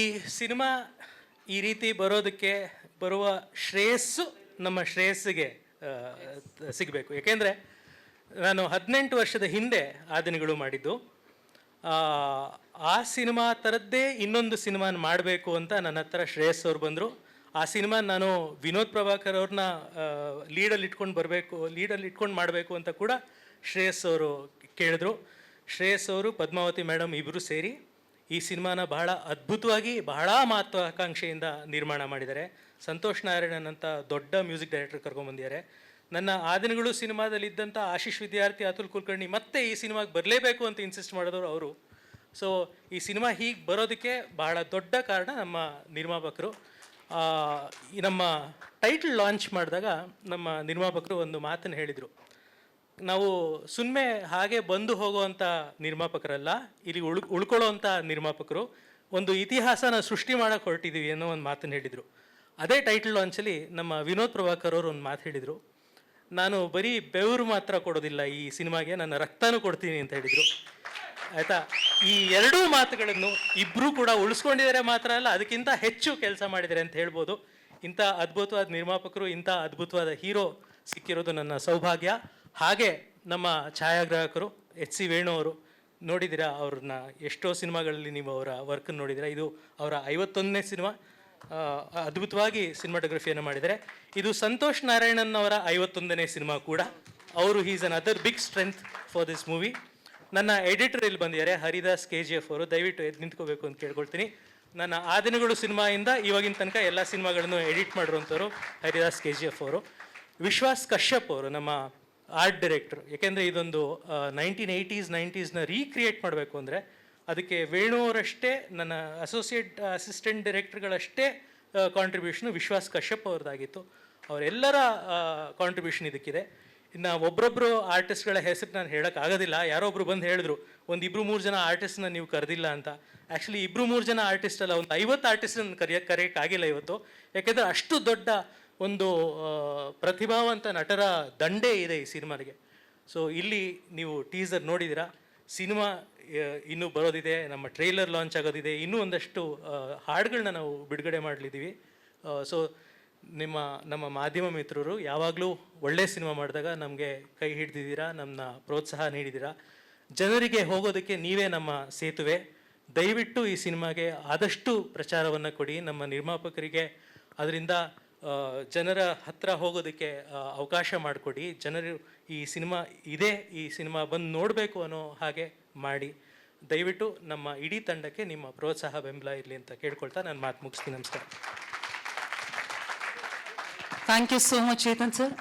ಈ ಸಿನಿಮಾ ಈ ರೀತಿ ಬರೋದಕ್ಕೆ ಬರುವ ಶ್ರೇಯಸ್ಸು ನಮ್ಮ ಶ್ರೇಯಸ್ಸಿಗೆ ಸಿಗಬೇಕು. ಏಕೆಂದರೆ ನಾನು 18 ವರ್ಷದ ಹಿಂದೆ ಆ ದಿನಗಳು ಮಾಡಿದ್ದು. ಆ ಸಿನಿಮಾ ಥರದ್ದೇ ಇನ್ನೊಂದು ಸಿನಿಮಾನ ಮಾಡಬೇಕು ಅಂತ ನನ್ನ ಹತ್ರ ಶ್ರೇಯಸ್ ಅವ್ರು ಬಂದರು. ಆ ಸಿನಿಮಾ ನಾನು ವಿನೋದ್ ಪ್ರಭಾಕರ್ ಅವ್ರನ್ನ ಲೀಡಲ್ಲಿ ಇಟ್ಕೊಂಡು ಮಾಡಬೇಕು ಅಂತ ಕೂಡ ಶ್ರೇಯಸ್ ಅವರು ಕೇಳಿದ್ರು. ಶ್ರೇಯಸ್ ಅವರು, ಪದ್ಮಾವತಿ ಮೇಡಮ್ ಇಬ್ಬರು ಸೇರಿ ಈ ಸಿನಿಮಾನ ಬಹಳ ಅದ್ಭುತವಾಗಿ, ಬಹಳ ಮಹತ್ವಾಕಾಂಕ್ಷೆಯಿಂದ ನಿರ್ಮಾಣ ಮಾಡಿದ್ದಾರೆ. ಸಂತೋಷ್ ನಾರಾಯಣನ್ ಅಂತ ದೊಡ್ಡ ಮ್ಯೂಸಿಕ್ ಡೈರೆಕ್ಟರ್ ಕರ್ಕೊಂಡ್ಬಂದಿದ್ದಾರೆ. ನನ್ನ ಆ ದಿನಗಳು ಸಿನಿಮಾದಲ್ಲಿದ್ದಂಥ ಆಶೀಶ್ ವಿದ್ಯಾರ್ಥಿ, ಅತುಲ್ ಕುಲಕರ್ಣಿ ಮತ್ತೆ ಈ ಸಿನಿಮಾಗೆ ಬರಲೇಬೇಕು ಅಂತ ಇನ್ಸಿಸ್ಟ್ ಮಾಡಿದವರು ಅವರು. ಸೊ ಈ ಸಿನಿಮಾ ಹೀಗೆ ಬರೋದಕ್ಕೆ ಬಹಳ ದೊಡ್ಡ ಕಾರಣ ನಮ್ಮ ನಿರ್ಮಾಪಕರು. ನಮ್ಮ ಟೈಟಲ್ ಲಾಂಚ್ ಮಾಡಿದಾಗ ನಮ್ಮ ನಿರ್ಮಾಪಕರು ಒಂದು ಮಾತನ್ನು ಹೇಳಿದರು. ನಾವು ಸುಮ್ಮನೆ ಹಾಗೆ ಬಂದು ಹೋಗುವಂಥ ನಿರ್ಮಾಪಕರಲ್ಲ, ಇಲ್ಲಿ ಉಳ್ಕೊಳ್ಳೋವಂಥ ನಿರ್ಮಾಪಕರು. ಒಂದು ಇತಿಹಾಸನ ಸೃಷ್ಟಿ ಮಾಡೋಕ್ಕೆ ಹೊರಟಿದ್ದೀವಿ ಅನ್ನೋ ಒಂದು ಮಾತನ್ನು ಹೇಳಿದರು. ಅದೇ ಟೈಟಲ್ ಲಾಂಚಲ್ಲಿ ನಮ್ಮ ವಿನೋದ್ ಪ್ರಭಾಕರ್ ಅವರು ಒಂದು ಮಾತು ಹೇಳಿದರು. ನಾನು ಬರೀ ಬೆವರು ಮಾತ್ರ ಕೊಡೋದಿಲ್ಲ ಈ ಸಿನಿಮಾಗೆ, ನನ್ನ ರಕ್ತನೂ ಕೊಡ್ತೀನಿ ಅಂತ ಹೇಳಿದರು. ಆಯಿತಾ? ಈ ಎರಡೂ ಮಾತುಗಳನ್ನು ಇಬ್ಬರೂ ಕೂಡ ಉಳಿಸ್ಕೊಂಡಿದ್ದಾರೆ ಮಾತ್ರ ಅಲ್ಲ, ಅದಕ್ಕಿಂತ ಹೆಚ್ಚು ಕೆಲಸ ಮಾಡಿದ್ದಾರೆ ಅಂತ ಹೇಳ್ಬೋದು. ಇಂಥ ಅದ್ಭುತವಾದ ನಿರ್ಮಾಪಕರು, ಇಂಥ ಅದ್ಭುತವಾದ ಹೀರೋ ಸಿಕ್ಕಿರೋದು ನನ್ನ ಸೌಭಾಗ್ಯ. ಹಾಗೆ ನಮ್ಮ ಛಾಯಾಗ್ರಾಹಕರು ಎಚ್.ಸಿ. ವೇಣು ಅವರು, ನೋಡಿದ್ದೀರಾ ಅವ್ರನ್ನ ಎಷ್ಟೋ ಸಿನಿಮಾಗಳಲ್ಲಿ ನೀವು ಅವರ ವರ್ಕನ್ನು ನೋಡಿದ್ದೀರಾ. ಇದು ಅವರ 51ನೇ ಸಿನಿಮಾ. ಅದ್ಭುತವಾಗಿ ಸಿನಿಮಾಟೋಗ್ರಫಿಯನ್ನು ಮಾಡಿದ್ದಾರೆ. ಇದು ಸಂತೋಷ್ ನಾರಾಯಣನ್ ಅವರ 51ನೇ ಸಿನಿಮಾ ಕೂಡ. ಅವರು is another big strength for this movie. ನನ್ನ ಎಡಿಟರ್ ಇಲ್ಲಿ ಬಂದಿದ್ದಾರೆ, ಹರಿದಾಸ್ KGF ಅವರು. ದಯವಿಟ್ಟು ಎದ್ದು ನಿಂತ್ಕೋಬೇಕು ಅಂತ ಕೇಳ್ಕೊಳ್ತೀನಿ. ನನ್ನ ಆ ದಿನಗಳು ಸಿನಿಮಾಯಿಂದ ಇವಾಗಿನ ತನಕ ಎಲ್ಲ ಸಿನಿಮಾಗಳನ್ನು ಎಡಿಟ್ ಮಾಡಿರುವಂಥವ್ರು ಹರಿದಾಸ್ KGF ಅವರು. ವಿಶ್ವಾಸ್ ಕಶ್ಯಪ್ ಅವರು ನಮ್ಮ ಆರ್ಟ್ ಡೈರೆಕ್ಟ್ರು. ಏಕೆಂದರೆ ಇದೊಂದು 1980s 90ಸ್ನ ರೀಕ್ರಿಯೇಟ್ ಮಾಡಬೇಕು ಅಂದರೆ ಅದಕ್ಕೆ ವೇಣು ಅವರಷ್ಟೇ, ನನ್ನ ಅಸಿಸ್ಟೆಂಟ್ ಡೈರೆಕ್ಟರ್ಗಳಷ್ಟೇ ಕಾಂಟ್ರಿಬ್ಯೂಷನು ವಿಶ್ವಾಸ್ ಕಶ್ಯಪ್ ಅವ್ರದ್ದಾಗಿತ್ತು. ಅವರೆಲ್ಲರ ಕಾಂಟ್ರಿಬ್ಯೂಷನ್ ಇದಕ್ಕಿದೆ. ಇನ್ನು ಒಬ್ಬೊಬ್ಬರು ಆರ್ಟಿಸ್ಟ್ಗಳ ಹೆಸರು ನಾನು ಹೇಳೋಕ್ಕಾಗೋದಿಲ್ಲ. ಯಾರೋ ಒಬ್ಬರು ಬಂದು ಹೇಳಿದ್ರು, ಒಂದು 2-3 ಜನ ಆರ್ಟಿಸ್ಟ್ನ ನೀವು ಕರೆದಿಲ್ಲ ಅಂತ. ಆ್ಯಕ್ಚುಲಿ 2-3 ಜನ ಆರ್ಟಿಸ್ಟ್ ಅಲ್ಲ, ಒಂದು 50 ಆರ್ಟಿಸ್ಟನ್ನು ಕರೆಯೋಕ್ಕಾಗಿಲ್ಲ ಇವತ್ತು. ಯಾಕೆಂದರೆ ಅಷ್ಟು ದೊಡ್ಡ ಒಂದು ಪ್ರತಿಭಾವಂತ ನಟರ ದಂಡೇ ಇದೆ ಈ ಸಿನಿಮಾಗೆ. ಸೊ ಇಲ್ಲಿ ನೀವು ಟೀಸರ್ ನೋಡಿದ್ದೀರಾ. ಸಿನಿಮಾ ಇನ್ನೂ ಬರೋದಿದೆ, ನಮ್ಮ ಟ್ರೈಲರ್ ಲಾಂಚ್ ಆಗೋದಿದೆ, ಇನ್ನೂ ಒಂದಷ್ಟು ಹಾಡುಗಳನ್ನ ನಾವು ಬಿಡುಗಡೆ ಮಾಡಲಿದ್ದೀವಿ. ಸೊ ನಮ್ಮ ಮಾಧ್ಯಮ ಮಿತ್ರರು ಯಾವಾಗಲೂ ಒಳ್ಳೆಯ ಸಿನಿಮಾ ಮಾಡಿದಾಗ ನಮಗೆ ಕೈ ಹಿಡ್ದಿದ್ದೀರಾ, ನಮ್ಮನ್ನ ಪ್ರೋತ್ಸಾಹ ನೀಡಿದ್ದೀರಾ. ಜನರಿಗೆ ಹೋಗೋದಕ್ಕೆ ನೀವೇ ನಮ್ಮ ಸೇತುವೆ. ದಯವಿಟ್ಟು ಈ ಸಿನಿಮಾಗೆ ಆದಷ್ಟು ಪ್ರಚಾರವನ್ನು ಕೊಡಿ. ನಮ್ಮ ನಿರ್ಮಾಪಕರಿಗೆ ಅದರಿಂದ ಜನರ ಹತ್ರ ಹೋಗೋದಕ್ಕೆ ಅವಕಾಶ ಮಾಡಿಕೊಡಿ. ಜನರು ಈ ಸಿನಿಮಾ ಇದೆ, ಈ ಸಿನಿಮಾ ಬಂದು ನೋಡಬೇಕು ಅನ್ನೋ ಹಾಗೆ ಮಾಡಿ. ದಯವಿಟ್ಟು ನಮ್ಮ ಇಡೀ ತಂಡಕ್ಕೆ ನಿಮ್ಮ ಪ್ರೋತ್ಸಾಹ ಬೆಂಬಲ ಇರಲಿ ಅಂತ ಕೇಳ್ಕೊಳ್ತಾ ನಾನು ಮಾತು ಮುಗಿಸ್ತೀನಿ. ನಮಸ್ಕಾರ. Thank you so much Chetan sir.